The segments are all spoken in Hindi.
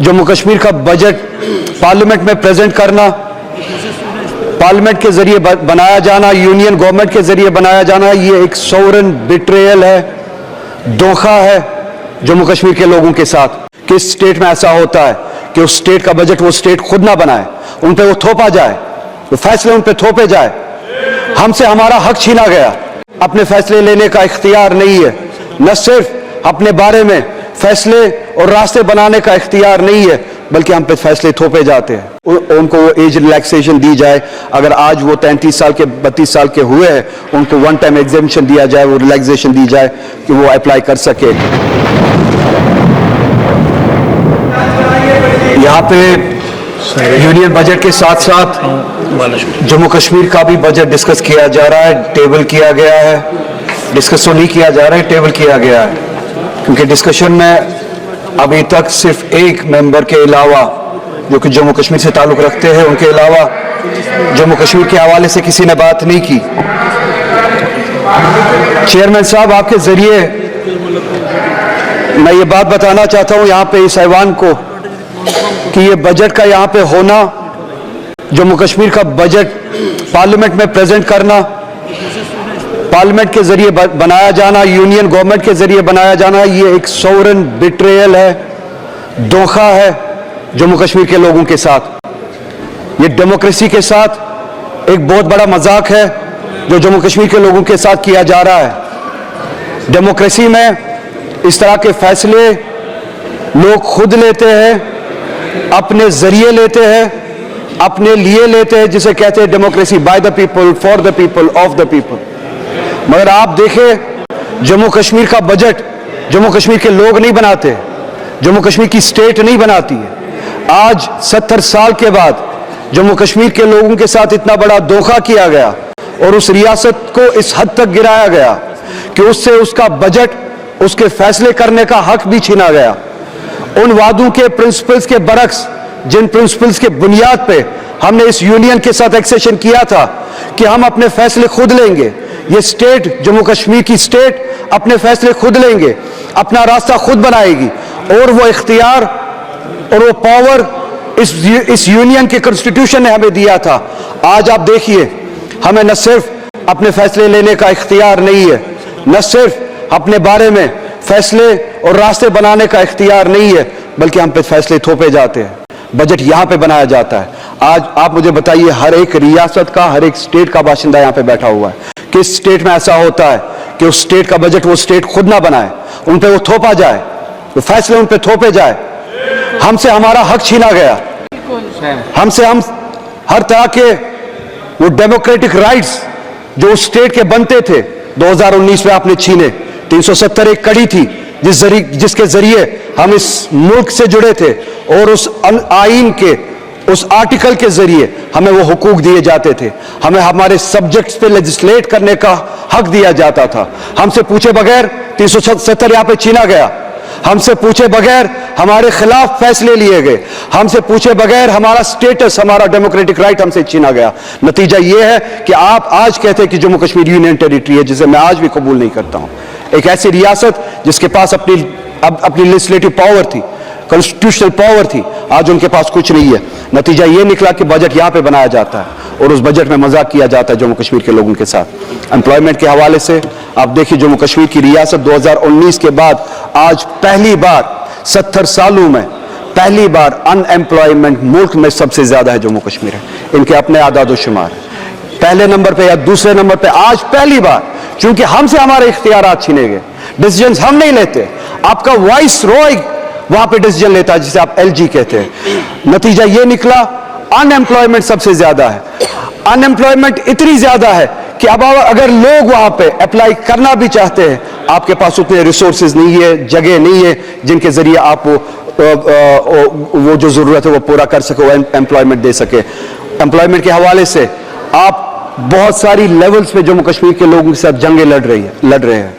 जम्मू कश्मीर का बजट पार्लियामेंट में प्रेजेंट करना, पार्लियामेंट के जरिए बनाया जाना, यूनियन गवर्नमेंट के जरिए बनाया जाना, ये एक सोवरेन बिट्रेयल है, धोखा है जम्मू कश्मीर के लोगों के साथ। किस स्टेट में ऐसा होता है कि उस स्टेट का बजट वो स्टेट खुद ना बनाए, उन पे वो थोपा जाए, वो फैसले उन पे थोपे जाए। हमसे हमारा हक छीना गया, अपने फैसले लेने का इख्तियार नहीं है, न सिर्फ अपने बारे में फैसले और रास्ते बनाने का इख्तियार नहीं है, बल्कि हम पे फैसले थोपे जाते हैं। उनको वो एज रिलैक्सेशन दी जाए, अगर आज वो 33 साल के 32 साल के हुए हैं, उनको वन टाइम एग्जेम्पशन दिया जाए, वो रिलैक्सेशन दी जाए कि वो अप्लाई कर सके। यहाँ पे यूनियन बजट के साथ साथ जम्मू कश्मीर का भी बजट डिस्कस किया जा रहा है, टेबल किया गया है, डिस्कस तो नहीं किया जा रहा है, टेबल किया गया है, क्योंकि डिस्कशन में अभी तक सिर्फ एक मेंबर के अलावा जो कि जम्मू कश्मीर से ताल्लुक रखते हैं, उनके अलावा जम्मू कश्मीर के हवाले से किसी ने बात नहीं की। चेयरमैन साहब, आपके जरिए मैं ये बात बताना चाहता हूँ यहाँ पे इस ऐवान को कि ये बजट का यहाँ पे होना, जम्मू कश्मीर का बजट पार्लियामेंट में प्रेजेंट करना, पार्लियामेंट के जरिए बनाया जाना, यूनियन गवर्नमेंट के जरिए बनाया जाना, ये एक सोवरेन बिट्रेयल है, धोखा है जम्मू कश्मीर के लोगों के साथ। ये डेमोक्रेसी के साथ एक बहुत बड़ा मजाक है जो जम्मू कश्मीर के लोगों के साथ किया जा रहा है। डेमोक्रेसी में इस तरह के फैसले लोग खुद लेते हैं, अपने जरिए लेते हैं, अपने लिए लेते हैं, जिसे कहते हैं democracy, by the people, for the people, of the people. मगर आप देखें, जम्मू कश्मीर का बजट जम्मू कश्मीर के लोग नहीं बनाते, जम्मू कश्मीर की स्टेट नहीं बनाती है। आज 70 साल के बाद जम्मू कश्मीर के लोगों के साथ इतना बड़ा धोखा किया गया और उस रियासत को इस हद तक गिराया गया कि उससे उसका बजट, उसके फैसले करने का हक भी छीना गया। उन वादों के प्रिंसिपल्स के बरक्स, जिन प्रिंसिपल्स के बुनियाद पे हमने इस यूनियन के साथ एक्सेशन किया था कि हम अपने फैसले खुद लेंगे, ये स्टेट, जम्मू कश्मीर की स्टेट अपने फैसले खुद लेंगे, अपना रास्ता खुद बनाएगी, और वो इख्तियार और वो पावर इस यूनियन के कॉन्स्टिट्यूशन ने हमें दिया था। आज आप देखिए, हमें न सिर्फ अपने फैसले लेने का इख्तियार नहीं है, न सिर्फ अपने बारे में फैसले और रास्ते बनाने का इख्तियार नहीं है, बल्कि हम पे फैसले थोपे जाते हैं। बजट यहाँ पे बनाया जाता है। आज आप मुझे बताइए, हर एक रियासत का, हर एक स्टेट का बाशिंदा यहाँ पे बैठा हुआ है, किस स्टेट में ऐसा होता है कि उस स्टेट का बजट वो स्टेट खुद ना बनाए, उन पे वो थोपा जाए, वो फैसले उन पे थोपे जाए। हमसे हमारा हक छीना गया, हमसे हम हर तरह के वो डेमोक्रेटिक राइट्स जो उस स्टेट के बनते थे 2019 में आपने छीने। 370 एक कड़ी थी जिसके जरिए हम इस मुल्क से जुड़े थे, और उस आईन के उस आर्टिकल के जरिए हमें वो हुकूक दिए जाते थे, हमें हमारे सब्जेक्ट्स पे लेजिस्लेट करने का हक दिया जाता था। हमसे पूछे बगैर 370 यहाँ पे छीना गया, हमसे पूछे बगैर हमारे खिलाफ फैसले लिए गए, हमसे पूछे बगैर हमारा स्टेटस, हमारा डेमोक्रेटिक राइट हमसे छीना गया। नतीजा यह है कि आप आज कहते हैं कि जम्मू कश्मीर यूनियन टेरिटरी है, जिसे मैं आज भी कबूल नहीं करता हूं। एक ऐसी रियासत जिसके पास अपनी लेजिस्लेटिव पावर थी, कॉन्स्टिट्यूशनल पावर थी, आज उनके पास कुछ नहीं है। नतीजा ये निकला कि बजट यहाँ पे बनाया जाता है और उस बजट में मजाक किया जाता है जम्मू कश्मीर के लोगों के साथ। एम्प्लॉयमेंट के हवाले से आप देखिए, जम्मू कश्मीर की रियासत 2019 के बाद आज पहली बार 70 सालों में पहली बार अनएम्प्लॉयमेंट मुल्क में सबसे ज्यादा है जम्मू कश्मीर है। इनके अपने आदाद शुमार पहले नंबर पे या दूसरे नंबर पे आज पहली बार, क्योंकि हमसे हमारे इख्तियारात छीने गए, डिसीजंस हम नहीं लेते, आपका वाइस रॉय वहां पे डिसीजन लेता है, जिसे आप एलजी कहते हैं। नतीजा ये निकला, अनएम्प्लॉयमेंट सबसे ज्यादा है। अनएम्प्लॉयमेंट इतनी ज्यादा है कि अब अगर लोग वहां पे अप्लाई करना भी चाहते हैं, आपके पास उतने रिसोर्सेज नहीं है, जगह नहीं है जिनके जरिए आप वो जो जरूरत है वो पूरा कर सके, वो एम्प्लॉयमेंट दे सके। एम्प्लॉयमेंट के हवाले से आप बहुत सारी लेवल्स पे जम्मू कश्मीर के लोगों के साथ जंगें लड़ रहे हैं।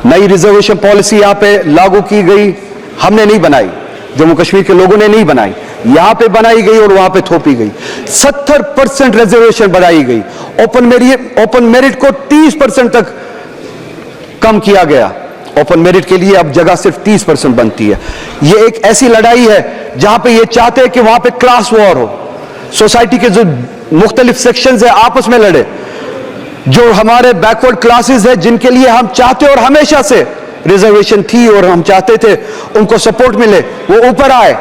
नई रिजर्वेशन पॉलिसी यहाँ पे लागू की गई, हमने नहीं बनाई, जम्मू कश्मीर के लोगों ने नहीं बनाई, यहां पे बनाई गई और वहां पे थोपी गई। 70% रिजर्वेशन बढ़ाई गई, ओपन मेरिट को 30% तक कम किया गया। ओपन मेरिट के लिए अब जगह सिर्फ 30% बनती है। यह एक ऐसी लड़ाई है जहां पे ये चाहते हैं कि वहां पे क्लास वॉर हो, सोसाइटी के जो मुख्तलिफ सेक्शंस है आपस में लड़े, जो हमारे बैकवर्ड क्लासेस है जिनके लिए हम चाहते और हमेशा से रिजर्वेशन थी और हम चाहते थे उनको सपोर्ट मिले, वो ऊपर आए,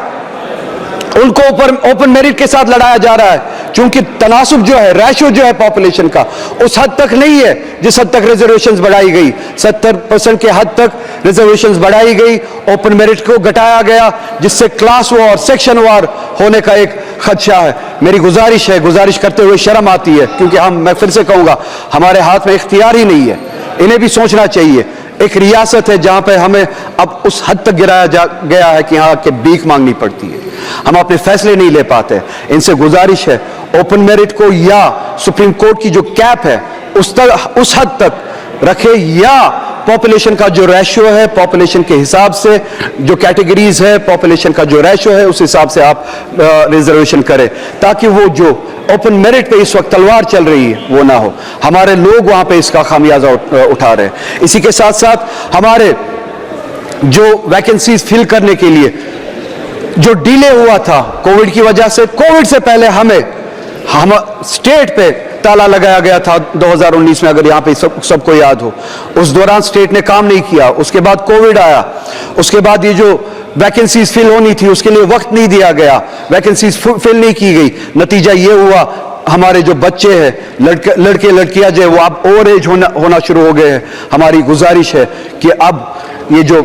उनको ऊपर ओपन मेरिट के साथ लड़ाया जा रहा है, क्योंकि तनासुब जो है, रेशो जो है पॉपुलेशन का उस हद तक नहीं है जिस हद तक रिजर्वेशंस बढ़ाई गई। 70% के हद तक रिजर्वेशंस बढ़ाई गई, ओपन मेरिट को घटाया गया, जिससे क्लास वॉर, सेक्शन वॉर होने का एक खदशा है। मेरी गुजारिश करते हुए शर्म आती है, क्योंकि मैं फिर से कहूंगा, हमारे हाथ में इख्तियार ही नहीं है, इन्हें भी सोचना चाहिए। एक रियासत है जहां पे हमें अब उस हद तक गिराया गया है कि यहां के भीख मांगनी पड़ती है, हम अपने फैसले नहीं ले पाते। इनसे गुजारिश है ओपन मेरिट को या सुप्रीम कोर्ट की जो कैप है उस हद तक रखे, या पॉपुलेशन का जो रेशियो है, पॉपुलेशन के हिसाब से जो कैटेगरीज है, पॉपुलेशन का जो रेशियो है उस हिसाब से आप रिजर्वेशन करें, ताकि वो जो ओपन मेरिट पे इस वक्त तलवार चल रही है वो ना हो। हमारे लोग वहां पे इसका खामियाजा उठा रहे हैं। इसी के साथ साथ हमारे जो वैकेंसीज फिल करने के लिए जो डिले हुआ था कोविड की वजह से, कोविड से पहले हम स्टेट पे ताला लगाया गया था 2019 में, अगर यहां पे सबको याद हो। उस दौरान स्टेट ने काम नहीं किया, उसके बाद कोविड आया, उसके बाद ये जो वैकेंसीज फिल होनी थी उसके लिए वक्त नहीं दिया गया, वैकेंसीज फिल नहीं की गई। नतीजा ये हुआ हमारे जो बच्चे हैं, लड़के लड़कियां जो है वो अब ओवर एज होना शुरू हो गए हैं। हमारी गुजारिश है कि अब ये जो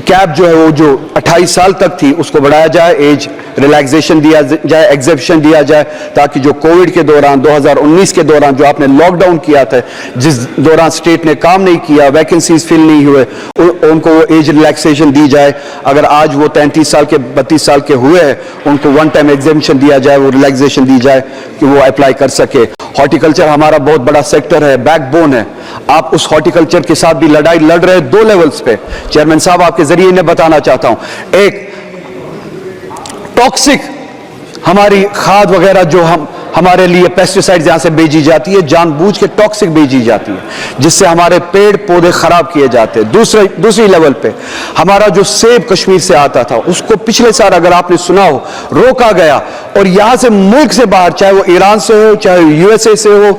कैप जो है वो जो 28 साल तक थी उसको बढ़ाया जाए, एज रिलैक्सेशन दिया जाए, एग्जेप्शन दिया जाए, ताकि जो कोविड के दौरान 2019 के दौरान जो आपने लॉकडाउन किया था, जिस दौरान स्टेट ने काम नहीं किया, वैकेंसीज फिल नहीं हुए, उनको वो एज रिलैक्सेशन दी जाए। अगर आज वो 33 साल के 32 साल के हुए हैं, उनको वन टाइम एग्जेप्शन दिया जाए, वो रिलैक्सेशन दी जाए कि वो अप्लाई कर सके। हॉर्टिकल्चर हमारा बहुत बड़ा सेक्टर है, बैकबोन है। आप उस हॉर्टिकल्चर के साथ भी लड़ाई लड़ रहे हैं 2 लेवल्स पे। चेयरमैन साहब आपके जरिए इन्हें बताना चाहता हूं, एक टॉक्सिक हमारी खाद वगैरह जो हमारे लिए पेस्टिसाइड्स यहां से भेजी जाती है, जानबूझ के टॉक्सिक भेजी जाती है, जिससे हमारे पेड़ पौधे खराब किए जाते हैं। दूसरी लेवल पे हमारा जो सेब कश्मीर से आता था उसको पिछले साल, अगर आपने सुना हो, रोका गया और यहां से मुल्क से बाहर, चाहे वो ईरान से हो चाहे यूएसए से हो,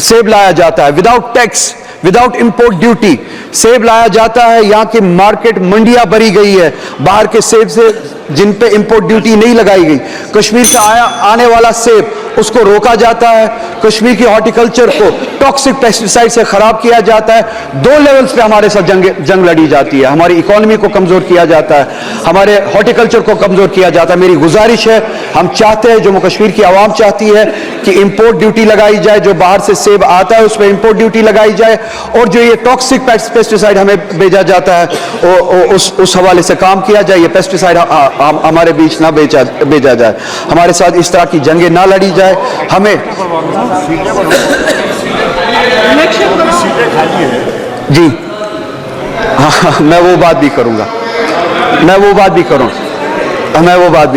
सेब लाया जाता है without tax, without import duty सेब लाया जाता है। यहाँ की मार्केट मंडियां भरी गई है बाहर के सेब से, जिन पे इंपोर्ट ड्यूटी नहीं लगाई गई। कश्मीर से आने वाला सेब उसको रोका जाता है, कश्मीर की हॉर्टिकल्चर को टॉक्सिक पेस्टिसाइड से खराब किया जाता है। 2 लेवल्स पे हमारे साथ जंग लड़ी जाती है। हमारी इकोनॉमी को कमजोर किया जाता है, हमारे हॉर्टिकल्चर को कमजोर किया जाता है। मेरी गुजारिश है, हम चाहते हैं, जम्मू कश्मीर की आवाम चाहती है कि इंपोर्ट ड्यूटी लगाई जाए, जो बाहर से सेब आता है उस पर इंपोर्ट ड्यूटी लगाई जाए, और जो ये टॉक्सिक पेस्टिसाइड हमें भेजा जाता है उस हवाले से काम किया जाए। ये पेस्टिसाइड हमारे बीच ना भेजा जाए, हमारे साथ इस तरह की जंगें ना लड़ी जाए। हमें जी हाँ, मैं वो बात भी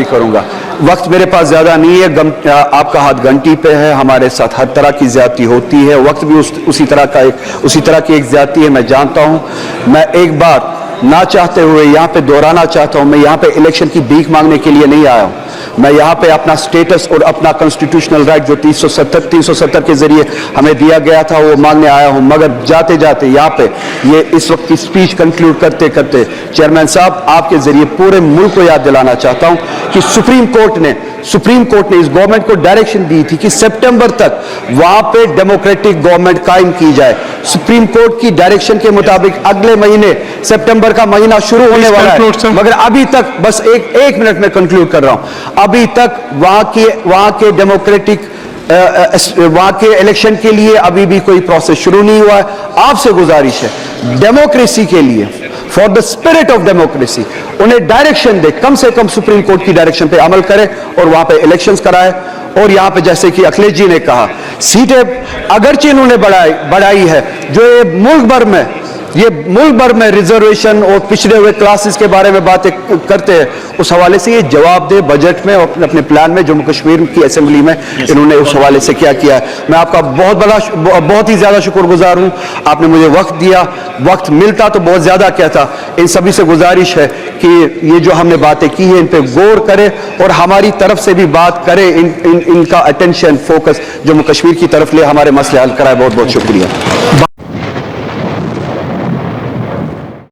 करूंगा। वक्त मेरे पास ज्यादा नहीं है, आपका हाथ घंटी पे है। हमारे साथ हर तरह की ज्यादती होती है, वक्त भी उसी तरह की एक ज्यादती है, मैं जानता हूं। मैं एक बार ना चाहते हुए यहाँ पे दोहराना चाहता हूं, मैं यहाँ पे इलेक्शन की भीख मांगने के लिए नहीं आया हूं। मैं यहाँ पे अपना स्टेटस और अपना कॉन्स्टिट्यूशनल राइट जो 370 के जरिए हमें दिया गया था वो मांगने आया हूं। मगर जाते जाते यहाँ पे ये इस वक्त की स्पीच कंक्लूड करते करते चेयरमैन साहब आपके जरिए पूरे मुल्क को याद दिलाना चाहता हूं कि सुप्रीम कोर्ट ने इस गवर्नमेंट को डायरेक्शन दी थी कि सितंबर तक वहां पे डेमोक्रेटिक गवर्नमेंट कायम की जाए। सुप्रीम कोर्ट की डायरेक्शन के मुताबिक अगले महीने सितंबर का महीना शुरू होने वाला है, मगर अभी तक, बस एक मिनट में कंक्लूड कर रहा हूं, अभी तक वहां के डेमोक्रेटिक वहां के इलेक्शन के लिए अभी भी कोई प्रोसेस शुरू नहीं हुआ है। आपसे गुजारिश है, डेमोक्रेसी के लिए, for the spirit of democracy, उन्हें डायरेक्शन दे, कम से कम सुप्रीम कोर्ट की डायरेक्शन पे अमल करे और वहां पे इलेक्शंस कराए। और यहां पे जैसे कि अखिलेश जी ने कहा, सीटें अगरचे इन्होंने बढ़ाई है, जो ये मुल्क भर में ये मुल्क भर में रिजर्वेशन और पिछड़े हुए क्लासेस के बारे में बातें करते हैं, उस हवाले से ये जवाब दे बजट में और अपने प्लान में जम्मू कश्मीर की असेंबली में इन्होंने उस हवाले से क्या किया है। मैं आपका बहुत ही ज्यादा शुक्रगुजार हूं, आपने मुझे वक्त दिया, वक्त मिलता तो बहुत ज्यादा कहता। इन सभी से गुजारिश है कि ये जो हमने बातें की है इन पे गौर करें और हमारी तरफ से भी बात करें, इनका अटेंशन फोकस जम्मू कश्मीर की तरफ ले, हमारे मसले हल कराए। बहुत बहुत शुक्रिया।